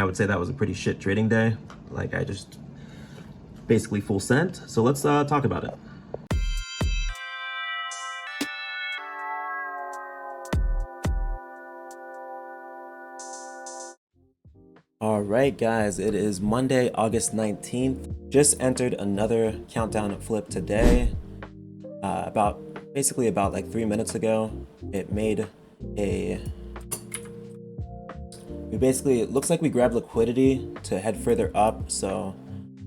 I would say that was a pretty shit trading day. Like I just basically full sent. So let's talk about it. All right, guys, it is Monday, August 19th. Just entered another countdown flip today. Basically about like 3 minutes ago, it made it looks like we grabbed liquidity to head further up. So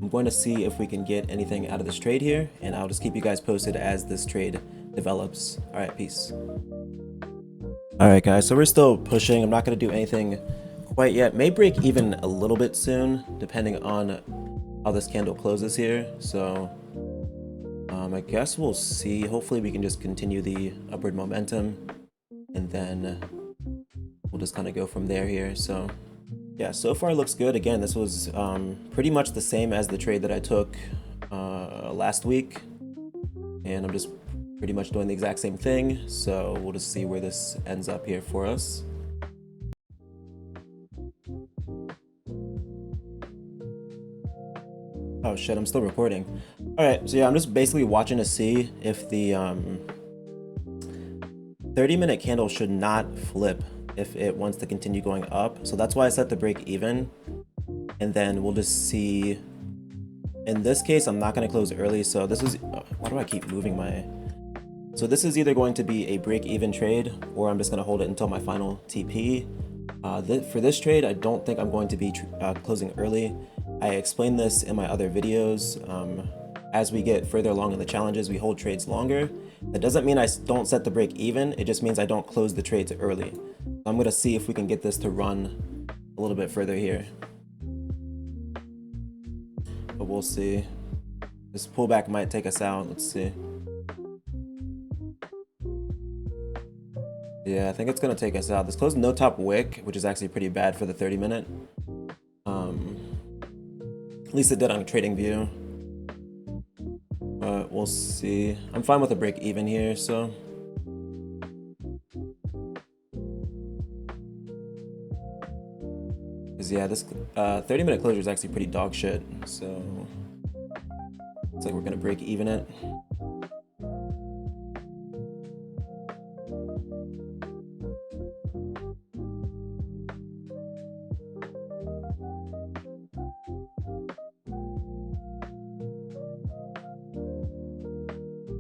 I'm going to see if we can get anything out of this trade here, and I'll just keep you guys posted as this trade develops. All right, peace. All right, guys, so we're still pushing. I'm not going to do anything quite yet. May break even a little bit soon, depending on how this candle closes here. So I guess we'll see. Hopefully we can just continue the upward momentum, and then we'll just kind of go from there here. So yeah, so far it looks good. Again, this was pretty much the same as the trade that I took last week, and I'm just pretty much doing the exact same thing. So we'll just see where this ends up here for us. Oh shit, I'm still recording. All right, so yeah, I'm just basically watching to see if the 30-minute candle should not flip if it wants to continue going up. So that's why I set the break even, and then we'll just see. In this case, I'm not going to close early, so this is why do I keep moving my... So this is either going to be a break even trade, or I'm just going to hold it until my final TP. For this trade, I don't think I'm going to be closing early. I explained this in my other videos. As we get further along in the challenges, we hold trades longer. That doesn't mean I don't set the break even, it just means I don't close the trades early. I'm going to see if we can get this to run a little bit further here. But we'll see. This pullback might take us out. Let's see. Yeah, I think it's going to take us out. This closed no top wick, which is actually pretty bad for the 30-minute. At least it did on TradingView. But we'll see. I'm fine with a break even here, so. Because yeah, this 30-minute closure is actually pretty dog shit, so looks like we're gonna break even it.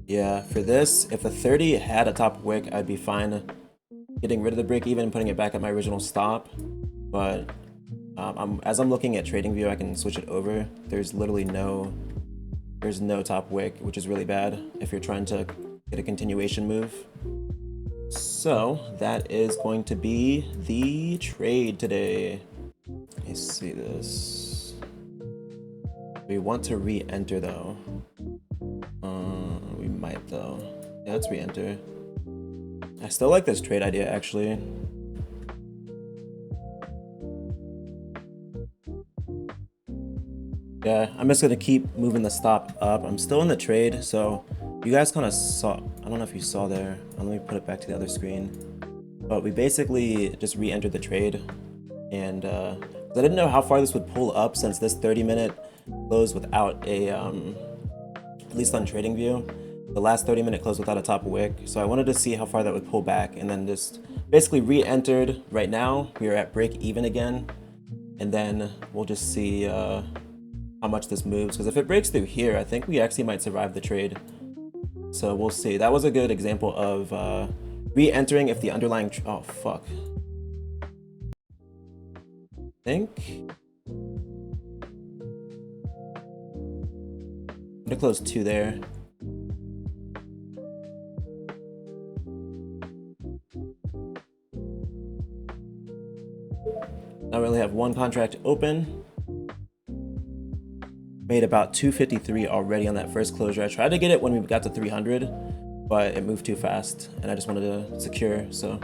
Yeah, for this, if the 30 had a top wick, I'd be fine getting rid of the break even and putting it back at my original stop. But as I'm looking at TradingView, I can switch it over. There's literally no top wick, which is really bad if you're trying to get a continuation move. So that is going to be the trade today. Let me see this. We want to re-enter though. We might though. Yeah, let's re-enter. I still like this trade idea actually. Yeah, I'm just gonna keep moving the stop up. I'm still in the trade, so you guys kind of saw, I don't know if you saw there. Let me put it back to the other screen. But we basically just re-entered the trade, and I didn't know how far this would pull up since this 30-minute closed without a, at least on TradingView, the last 30-minute closed without a top wick. So I wanted to see how far that would pull back, and then just basically re-entered. Right now, we are at break even again, and then we'll just see how much this moves, because if it breaks through here, I think we actually might survive the trade. So we'll see. That was a good example of re-entering if the underlying oh fuck. I think I'm gonna close 2 there. Now we only have 1 contract open. Made about 253 already on that first closure. I tried to get it when we got to 300, but it moved too fast and I just wanted to secure. So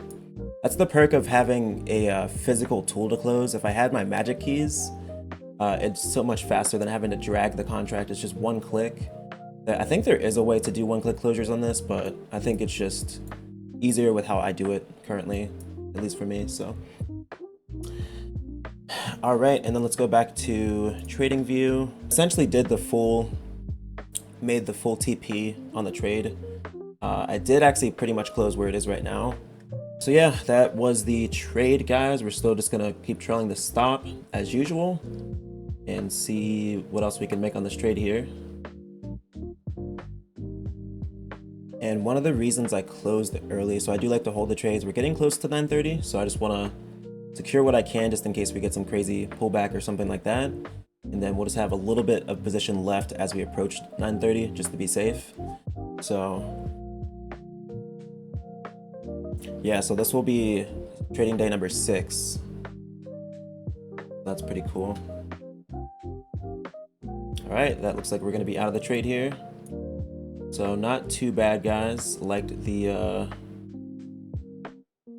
that's the perk of having a physical tool to close. If I had my magic keys, it's so much faster than having to drag the contract. It's just 1 click. I think there is a way to do 1-click closures on this, but I think it's just easier with how I do it currently, at least for me. So All right, and then let's go back to trading view. Essentially made the full TP on the trade. I did actually pretty much close where it is right now. So yeah, that was the trade, guys. We're still just gonna keep trailing the stop as usual and see what else we can make on this trade here. And one of the reasons I closed early, so I do like to hold the trades. We're getting close to 930, so I just want to secure what I can just in case we get some crazy pullback or something like that. And then we'll just have a little bit of position left as we approach 930 just to be safe. So yeah, so this will be trading day number 6. That's pretty cool. All right, that looks like we're going to be out of the trade here. So not too bad, guys. Liked the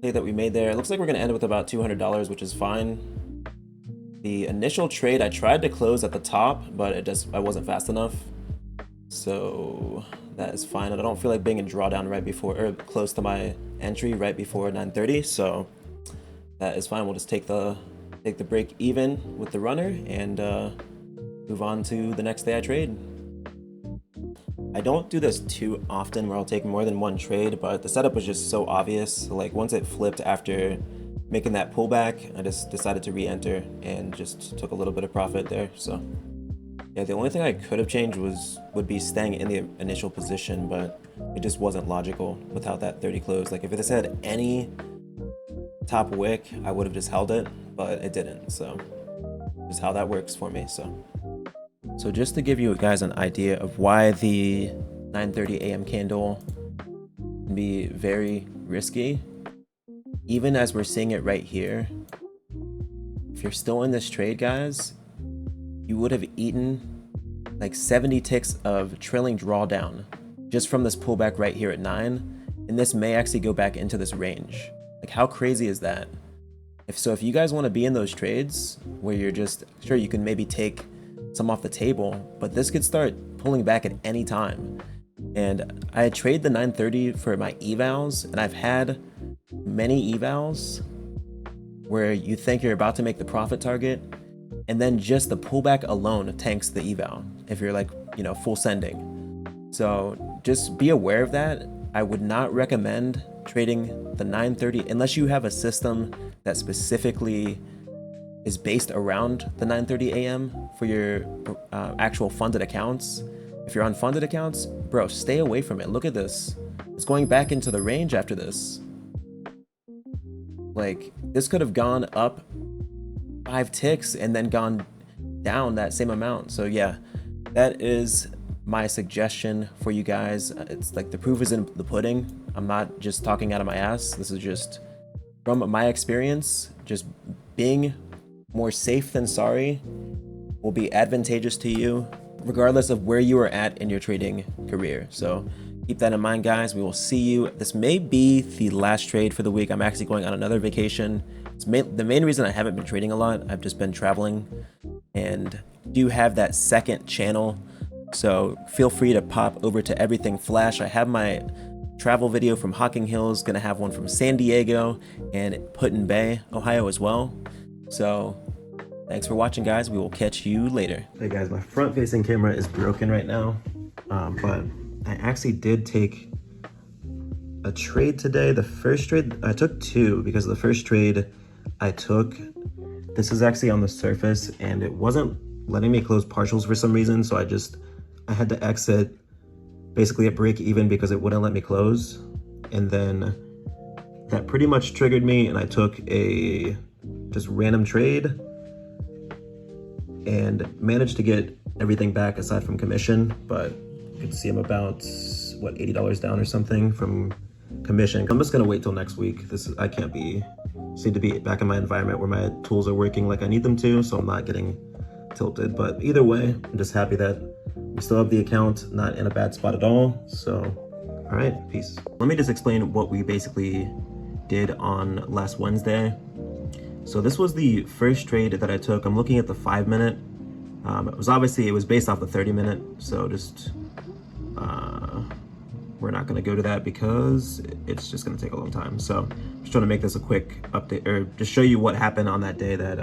play that we made there. It looks like we're going to end up with about $200, which is fine. The initial trade, I tried to close at the top, but I wasn't fast enough. So that is fine. I don't feel like being in drawdown right before, or close to my entry right before 930. So that is fine. We'll just take the break even with the runner and move on to the next day I trade. I don't do this too often where I'll take more than one trade, but the setup was just so obvious. Like once it flipped after making that pullback, I just decided to re-enter and just took a little bit of profit there. So yeah, the only thing I could have changed would be staying in the initial position, but it just wasn't logical without that 30 close. Like if this had any top wick, I would have just held it, but it didn't. So just how that works for me. So just to give you guys an idea of why the 9:30 a.m. candle can be very risky, even as we're seeing it right here, if you're still in this trade, guys, you would have eaten like 70 ticks of trailing drawdown just from this pullback right here at 9, and this may actually go back into this range. Like how crazy is that? If you guys want to be in those trades where you're just sure you can maybe take some off the table, but this could start pulling back at any time. And I trade the 930 for my evals, and I've had many evals where you think you're about to make the profit target, and then just the pullback alone tanks the eval if you're like, you know, full sending. So just be aware of that. I would not recommend trading the 930 unless you have a system that specifically is based around the 9:30 a.m. for your actual funded accounts. If you're on funded accounts, bro, stay away from it. Look at this. It's going back into the range after this. Like, this could have gone up 5 ticks and then gone down that same amount. So yeah, that is my suggestion for you guys. It's like the proof is in the pudding. I'm not just talking out of my ass. This is just from my experience. Just being more safe than sorry will be advantageous to you regardless of where you are at in your trading career. So keep that in mind, guys. We will see you. This may be the last trade for the week. I'm actually going on another vacation. The main reason I haven't been trading a lot, I've just been traveling and do have that second channel. So feel free to pop over to Everything Flash. I have my travel video from Hocking Hills, gonna have one from San Diego and Put-in Bay, Ohio as well. So thanks for watching, guys. We will catch you later. Hey guys, my front facing camera is broken right now, but I actually did take a trade today. The first trade, I took 2 because the first trade I took, this is actually on the surface and it wasn't letting me close partials for some reason. So I had to exit basically at break even because it wouldn't let me close. And then that pretty much triggered me and I took a just random trade and managed to get everything back aside from commission. But you can see I'm about, what, $80 down or something from commission. I'm just gonna wait till next week. I can't seem to be back in my environment where my tools are working like I need them to, so I'm not getting tilted. But either way, I'm just happy that we still have the account, not in a bad spot at all. So, all right, peace. Let me just explain what we basically did on last Wednesday. So this was the first trade that I took. I'm looking at the 5-minute. It was based off the 30-minute. So we're not gonna go to that because it's just gonna take a long time. So I'm just trying to make this a quick update or just show you what happened on that day that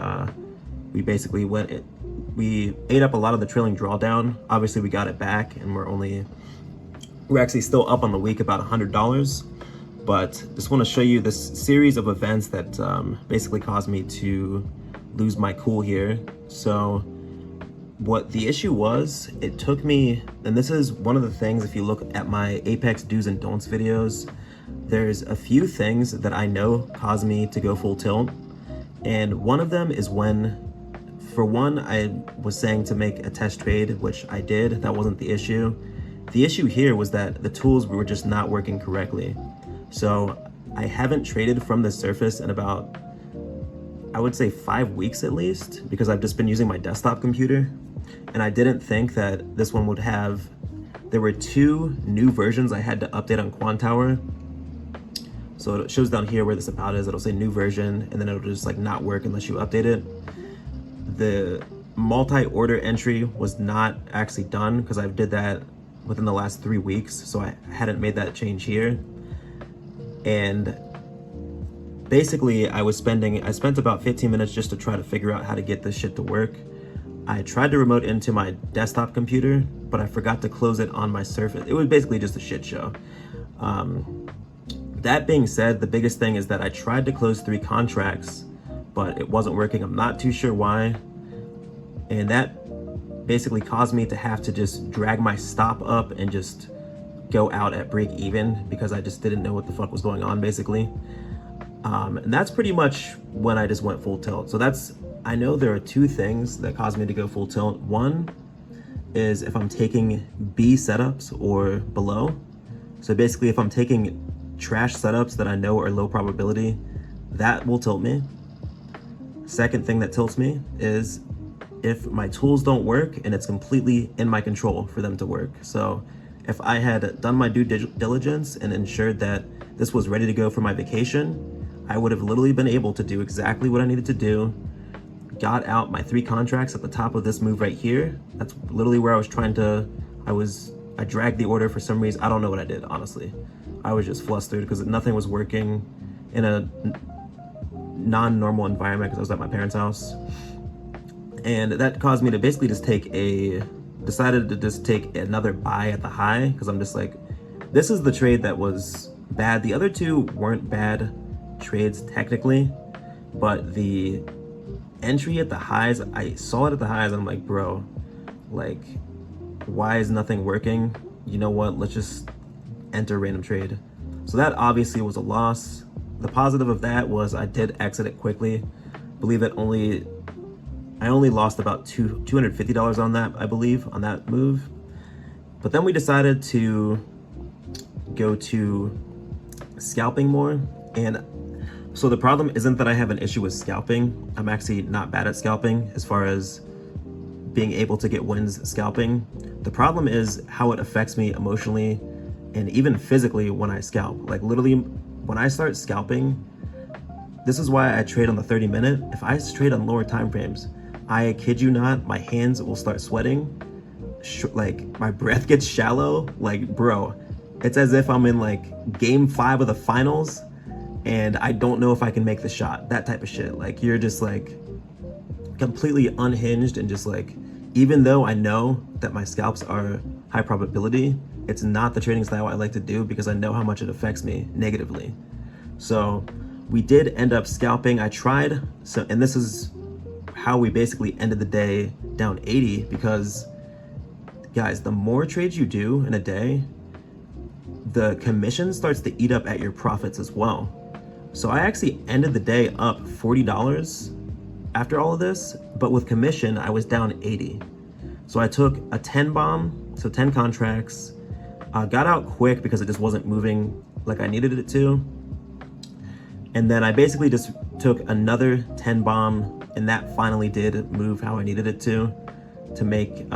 we basically we ate up a lot of the trailing drawdown. Obviously we got it back, and we're actually still up on the week about $100. But just want to show you this series of events that basically caused me to lose my cool here. So what the issue was, it took me, and this is one of the things, if you look at my Apex do's and don'ts videos, there's a few things that I know cause me to go full tilt. And one of them is when, for one, I was saying to make a test trade, which I did. That wasn't the issue. The issue here was that the tools were just not working correctly. So I haven't traded from the surface in about, I would say 5 weeks at least, because I've just been using my desktop computer. And I didn't think that this one would have, there were 2 new versions I had to update on Quantower. So it shows down here where this about is, it'll say new version, and then it'll just like not work unless you update it. The multi-order entry was not actually done because I did that within the last 3 weeks. So I hadn't made that change here. And basically I spent about 15 minutes just to try to figure out how to get this shit to work. I tried to remote into my desktop computer, but I forgot to close it on my Surface. It was basically just a shit show. That being said, the biggest thing is that I tried to close 3 contracts, but it wasn't working. I'm not too sure why. And that basically caused me to have to just drag my stop up and just go out at break even because I just didn't know what the fuck was going on basically. And that's pretty much when I just went full tilt. So I know there are 2 things that caused me to go full tilt. One is if I'm taking B setups or below. So basically if I'm taking trash setups that I know are low probability, that will tilt me. Second thing that tilts me is if my tools don't work and it's completely in my control for them to work. So if I had done my due diligence and ensured that this was ready to go for my vacation, I would have literally been able to do exactly what I needed to do, got out my 3 contracts at the top of this move right here. That's literally where I was trying to, I dragged the order for some reason. I don't know what I did, honestly. I was just flustered because nothing was working in a non-normal environment because I was at my parents' house. And that caused me to basically just decided to just take another buy at the high because I'm just like, this is the trade that was bad. The other 2 weren't bad trades technically, but the entry at the highs, I saw it at the highs and I'm like, bro, like, why is nothing working? You know what, let's just enter random trade. So that obviously was a loss. The positive of that was I did exit it quickly. I believe that I only lost about $250 on that, I believe, on that move. But then we decided to go to scalping more. And so the problem isn't that I have an issue with scalping. I'm actually not bad at scalping as far as being able to get wins scalping. The problem is how it affects me emotionally and even physically when I scalp. Like literally, when I start scalping, this is why I trade on the 30-minute. If I trade on lower time frames, I kid you not, my hands will start sweating. Like my breath gets shallow. Like, bro, it's as if I'm in like game 5 of the finals and I don't know if I can make the shot. That type of shit. Like you're just like completely unhinged and just like, even though I know that my scalps are high probability, it's not the trading style I like to do because I know how much it affects me negatively. So we did end up scalping. I tried, and this is how we basically ended the day down 80 because, guys, the more trades you do in a day, the commission starts to eat up at your profits as well. So I actually ended the day up $40 after all of this, but with commission, I was down 80. So I took a 10 bomb, so 10 contracts, got out quick because it just wasn't moving like I needed it to. And then I basically just took another 10 bomb, and that finally did move how I needed it to make,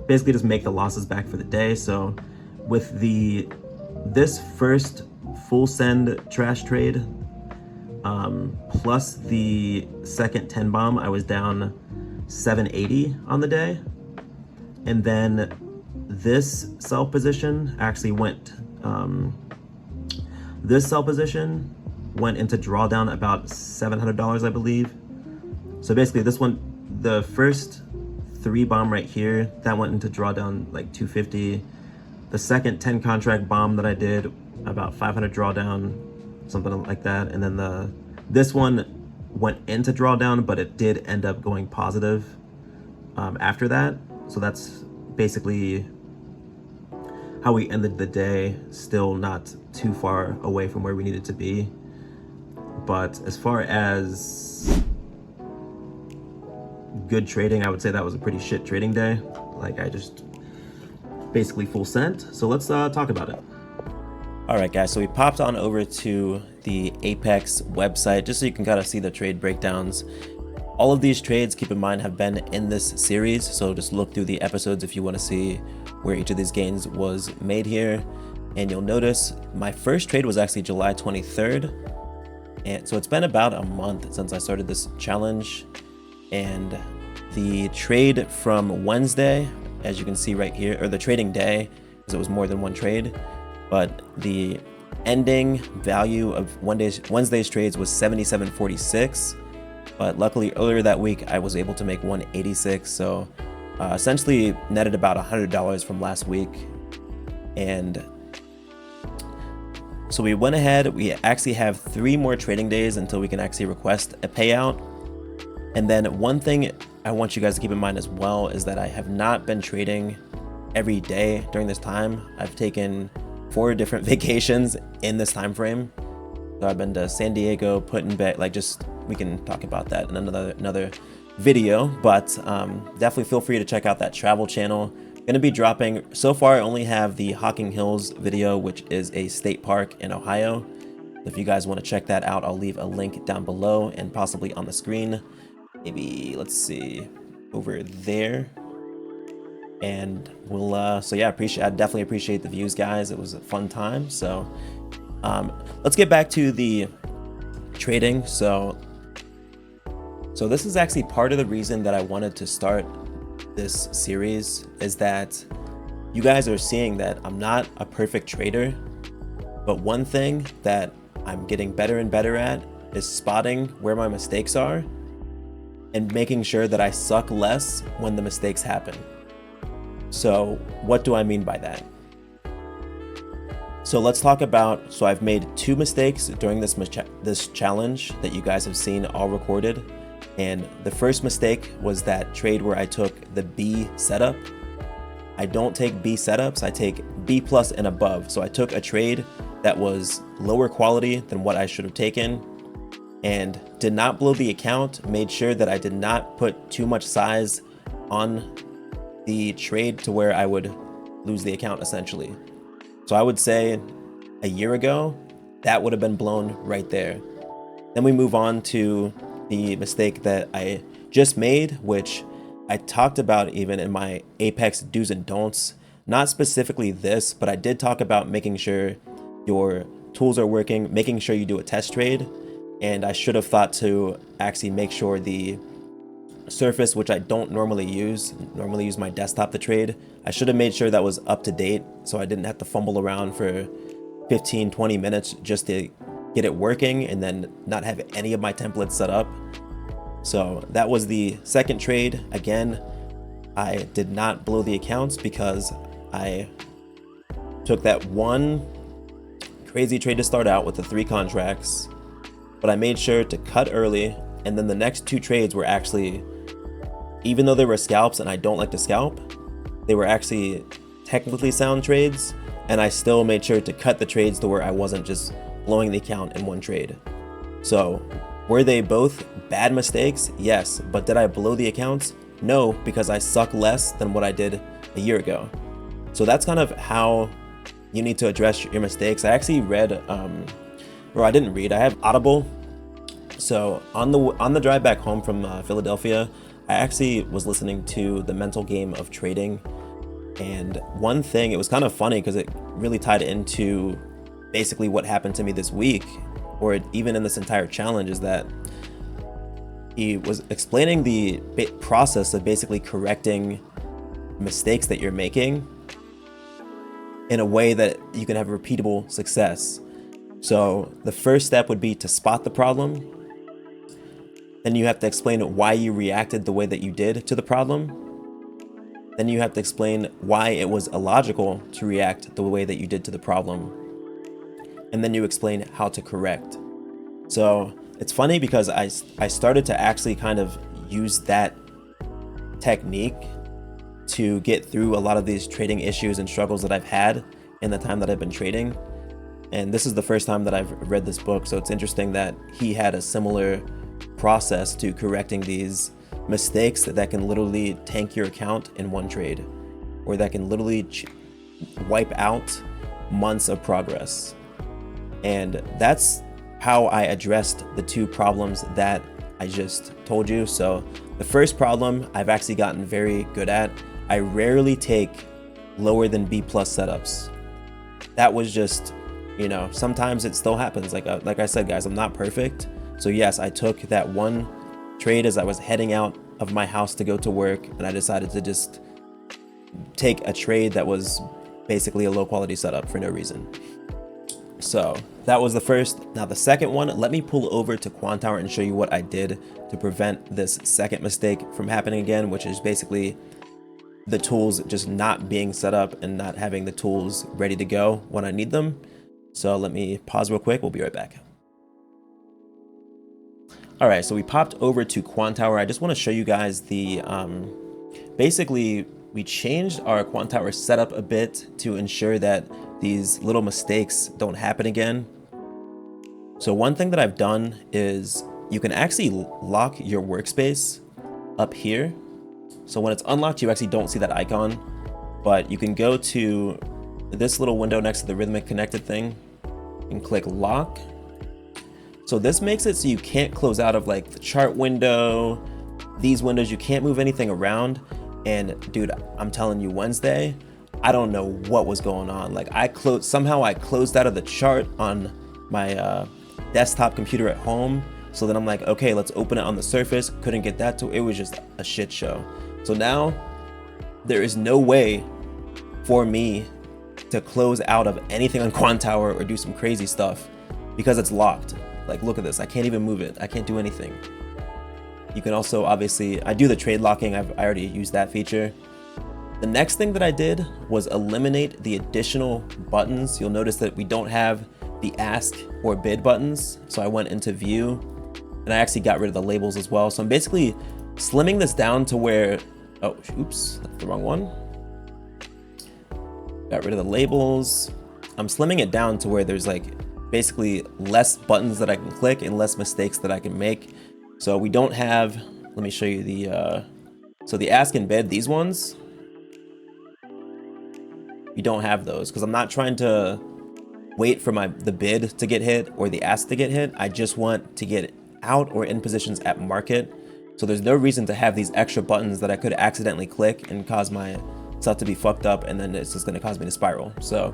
basically just make the losses back for the day. So with this first full send trash trade, plus the second 10 bomb, I was down 780 on the day. And then this sell position actually went, this sell position went into drawdown about $700, I believe. So basically this one the first 3 bomb right here, that went into drawdown like 250. The second 10 contract bomb that I did, about 500 drawdown, something like that. And then this one went into drawdown, but it did end up going positive after that. So that's basically how we ended the day, still not too far away from where we needed to be. But as far as good trading, I would say that was a pretty shit trading day. Like, I just basically full sent. So let's talk about it. All right, guys, so we popped on over to the Apex website just so you can kind of see the trade breakdowns. All of these trades, keep in mind, have been in this series, so just look through the episodes if you want to see where each of these gains was made here. And you'll notice my first trade was actually July 23rd. And so it's been about a month since I started this challenge. And the trade from Wednesday, as you can see right here, or the trading day, because it was more than one trade, but the ending value of Wednesday's trades was 77.46. But luckily earlier that week I was able to make 186, so essentially netted about $100 from last week. And so we went ahead, we actually have 3 more trading days until we can actually request a payout. And then one thing I want you guys to keep in mind as well is that I have not been trading every day during this time. I've taken 4 different vacations in this time frame. So I've been to San Diego, putting back, like, just, we can talk about that in another video, but definitely feel free to check out that travel channel. Gonna be dropping, so far I only have the Hocking Hills video, which is a state park in Ohio. If you guys want to check that out, I'll leave a link down below and possibly on the screen. Maybe, let's see, over there. And we'll so yeah, I definitely appreciate the views, guys. It was a fun time. So let's get back to the trading. So this is actually part of the reason that I wanted to start this series, is that you guys are seeing that I'm not a perfect trader, but one thing that I'm getting better and better at is spotting where my mistakes are and making sure that I suck less when the mistakes happen. So what do I mean by that? So let's talk about, so I've made 2 mistakes during this challenge that you guys have seen all recorded. And the first mistake was that trade where I took the B setup. I don't take B setups, I take B plus and above. So I took a trade that was lower quality than what I should have taken and did not blow the account, made sure that I did not put too much size on the trade to where I would lose the account essentially. So I would say a year ago, that would have been blown right there. Then we move on to the mistake that I just made, which I talked about even in my Apex do's and don'ts. Not specifically this, but I did talk about making sure your tools are working, making sure you do a test trade. And I should have thought to actually make sure the Surface, which I don't normally use my desktop to trade, I should have made sure that was up to date so I didn't have to fumble around for 15-20 minutes just to get it working and then not have any of my templates set up. So that was the second trade. Again, I did not blow the accounts because I took that one crazy trade to start out with the 3 contracts, but I made sure to cut early. And then the next 2 trades were actually, even though they were scalps and I don't like to scalp, they were actually technically sound trades, and I still made sure to cut the trades to where I wasn't just blowing the account in one trade. So were they both bad mistakes? Yes. But did I blow the accounts? No, because I suck less than what I did a year ago. So that's kind of how you need to address your mistakes. I actually read, or I didn't read, I have Audible. So on the drive back home from Philadelphia, I actually was listening to The Mental Game of Trading. And one thing, it was kind of funny because it really tied into basically what happened to me this week, or even in this entire challenge, is that he was explaining the process of basically correcting mistakes that you're making in a way that you can have repeatable success. So the first step would be to spot the problem. Then you have to explain why you reacted the way that you did to the problem. Then you have to explain why it was illogical to react the way that you did to the problem. And then you explain how to correct. So it's funny because I started to actually kind of use that technique to get through a lot of these trading issues and struggles that I've had in the time that I've been trading. And this is the first time that I've read this book, so it's interesting that he had a similar process to correcting these mistakes that can literally tank your account in one trade, or that can literally wipe out months of progress. And that's how I addressed the two problems that I just told you. So the first problem I've actually gotten very good at. I rarely take lower than B+ setups. That was just, you know, sometimes it still happens. Like I said, guys, I'm not perfect. So yes, I took that one trade as I was heading out of my house to go to work, and I decided to just take a trade that was basically a low quality setup for no reason. So that was the first. Now the second one, let me pull over to Quantower and show you what I did to prevent this second mistake from happening again, which is basically the tools just not being set up and not having the tools ready to go when I need them. So let me pause real quick. We'll be right back. All right, so we popped over to Quantower. I just want to show you guys the, basically we changed our Quantower setup a bit to ensure that these little mistakes don't happen again. So one thing that I've done is you can actually lock your workspace up here. So when it's unlocked, you actually don't see that icon, but you can go to this little window next to the rhythmic connected thing and click lock. So this makes it so you can't close out of like the chart window, these windows, you can't move anything around. And dude, I'm telling you, Wednesday, I don't know what was going on. Like somehow I closed out of the chart on my desktop computer at home. So then I'm like, okay, let's open it on the Surface. Couldn't get that to, it was just a shit show. So now there is no way for me to close out of anything on Quantower or do some crazy stuff because it's locked. Like, look at this. I can't even move it. I can't do anything. You can also, obviously, I do the trade locking. I already used that feature. The next thing that I did was eliminate the additional buttons. You'll notice that we don't have the ask or bid buttons. So I went into view and I actually got rid of the labels as well. So I'm basically slimming this down to where, oh, oops, that's the wrong one. Got rid of the labels. I'm slimming it down to where there's like basically less buttons that I can click and less mistakes that I can make. So we don't have, let me show you the, so the ask and bid, these ones, you don't have those because I'm not trying to wait for the bid to get hit or the ask to get hit. I just want to get out or in positions at market. So there's no reason to have these extra buttons that I could accidentally click and cause my stuff to be fucked up, and then it's just going to cause me to spiral. So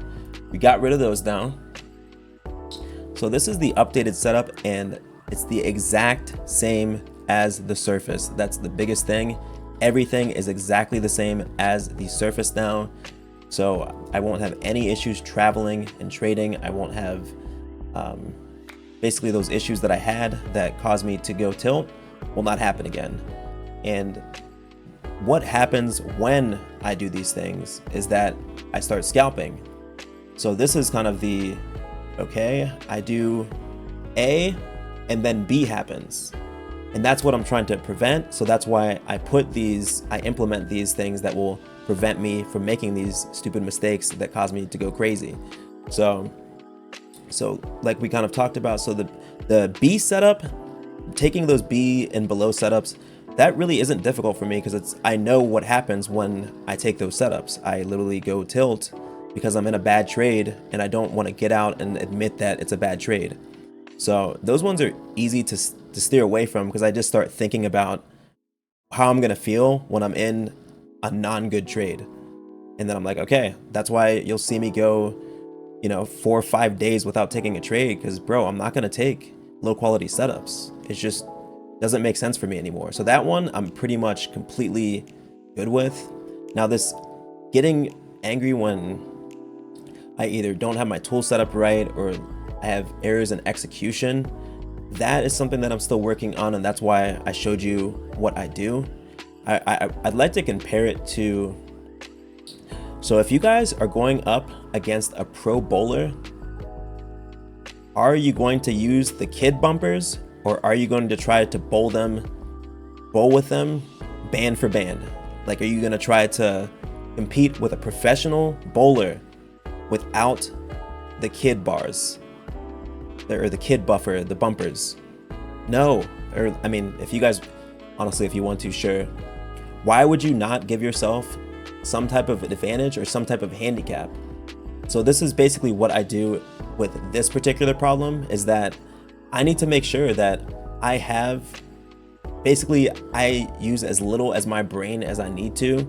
we got rid of those now. So this is the updated setup, and it's the exact same as the Surface. That's the biggest thing. Everything is exactly the same as the Surface now. So I won't have any issues traveling and trading. I won't have basically those issues that I had that caused me to go tilt will not happen again. And what happens when I do these things is that I start scalping. So this is kind of the, okay, I do A and then B happens. And that's what I'm trying to prevent. So that's why I implement these things that will prevent me from making these stupid mistakes that cause me to go crazy. So like we kind of talked about, so the B setup, taking those B and below setups, that really isn't difficult for me because I know what happens when I take those setups. I literally go tilt because I'm in a bad trade and I don't want to get out and admit that it's a bad trade. So those ones are easy to steer away from because I just start thinking about how I'm going to feel when I'm in a non-good trade. And then I'm like, okay, that's why you'll see me go, 4 or 5 days without taking a trade because, bro, I'm not going to take low quality setups. It just doesn't make sense for me anymore. So that one I'm pretty much completely good with. Now this getting angry when I either don't have my tool set up right or I have errors in execution, that is something that I'm still working on, and that's why I showed you what I do. I'd like to compare it to, so if you guys are going up against a pro bowler, are you going to use the kid bumpers, or are you going to try to bowl with them band for band? Like, are you going to try to compete with a professional bowler without the kid bars or the kid buffer, the bumpers? No. Or I mean, if you guys, honestly, if you want to, sure. Why would you not give yourself some type of advantage or some type of handicap? So this is basically what I do with this particular problem, is that I need to make sure that I use as little as my brain as I need to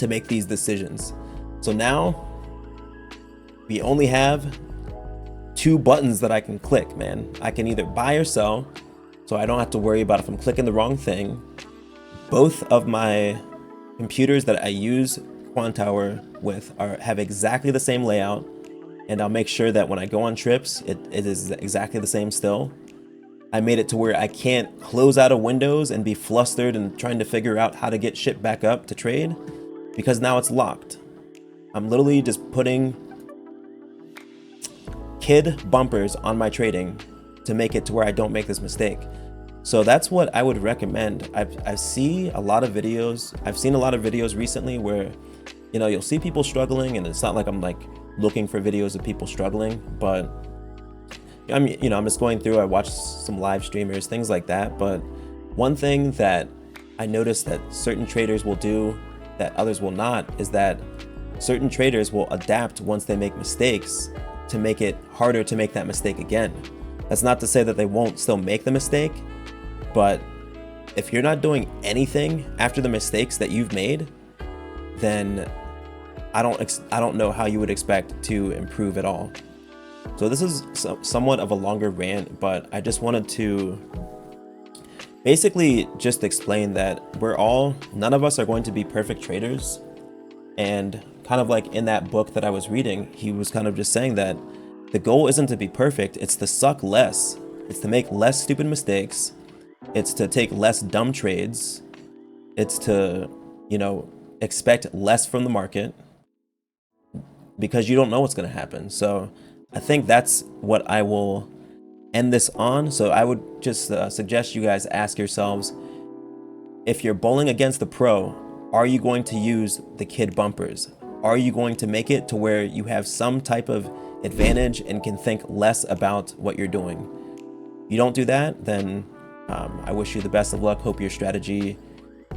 make these decisions. So now we only have 2 buttons that I can click, man. I can either buy or sell, so I don't have to worry about if I'm clicking the wrong thing. Both of my computers that I use Quantower with have exactly the same layout, and I'll make sure that when I go on trips, it is exactly the same still. I made it to where I can't close out of Windows and be flustered and trying to figure out how to get shit back up to trade, because now it's locked. I'm literally just putting kid bumpers on my trading to make it to where I don't make this mistake. So that's what I would recommend. I've seen a lot of videos recently where, you know, you'll see people struggling, and it's not like I'm like looking for videos of people struggling, but I'm just going through, I watched some live streamers, things like that. But one thing that I noticed that certain traders will do that others will not is that certain traders will adapt once they make mistakes to make it harder to make that mistake again. That's not to say that they won't still make the mistake, but if you're not doing anything after the mistakes that you've made, then I don't know how you would expect to improve at all. So this is somewhat of a longer rant, but I just wanted to basically just explain that none of us are going to be perfect traders. And kind of like in that book that I was reading, he was kind of just saying that the goal isn't to be perfect, it's to suck less. It's to make less stupid mistakes. It's to take less dumb trades. It's to, expect less from the market, because you don't know what's going to happen. So I think that's what I will end this on. So I would just suggest you guys ask yourselves, if you're bowling against the pro, are you going to use the kid bumpers? Are you going to make it to where you have some type of advantage and can think less about what you're doing? You don't do that, then I wish you the best of luck. Hope your strategy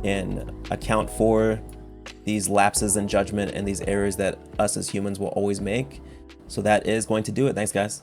can account for these lapses in judgment and these errors that us as humans will always make. So that is going to do it. Thanks, guys.